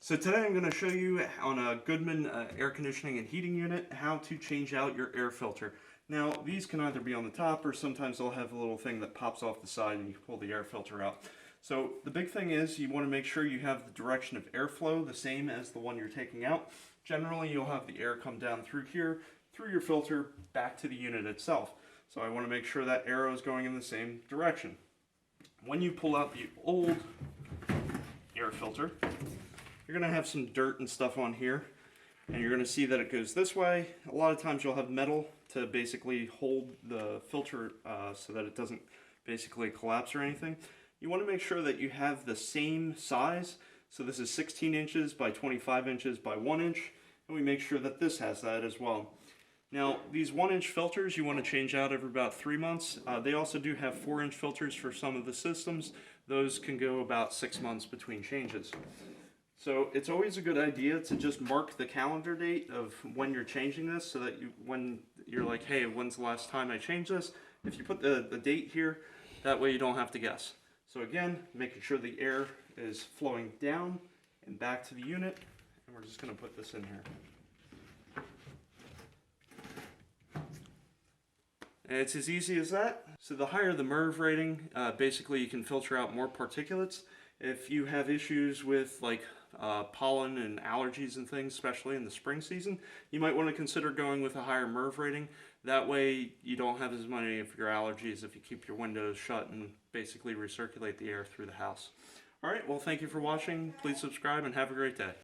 So today I'm going to show you on a Goodman air conditioning and heating unit how to change out your air filter. Now these can either be on the top or sometimes they'll have a little thing that pops off the side and you can pull the air filter out. So the big thing is you want to make sure you have the direction of airflow the same as the one you're taking out. Generally you'll have the air come down through here, through your filter, back to the unit itself. So I want to make sure that arrow is going in the same direction. When you pull out the old air filter, you're going to have some dirt and stuff on here, and you're going to see that it goes this way. A lot of times you'll have metal to basically hold the filter so that it doesn't basically collapse or anything. You want to make sure that you have the same size. So this is 16 inches by 25 inches by 1 inch, and we make sure that this has that as well. Now these 1-inch filters you want to change out every about 3 months. They also do have 4-inch filters for some of the systems. Those can go about 6 months between changes. So it's always a good idea to just mark the calendar date of when you're changing this so that when you're like, hey, when's the last time I changed this? If you put the date here, that way you don't have to guess. So again, making sure the air is flowing down and back to the unit, and we're just going to put this in here. And it's as easy as that. So the higher the MERV rating, basically you can filter out more particulates. If you have issues with like pollen and allergies and things, especially in the spring season, you might want to consider going with a higher MERV rating. That way you don't have as many of your allergies if you keep your windows shut and basically recirculate the air through the house. Alright, well thank you for watching. Please subscribe and have a great day.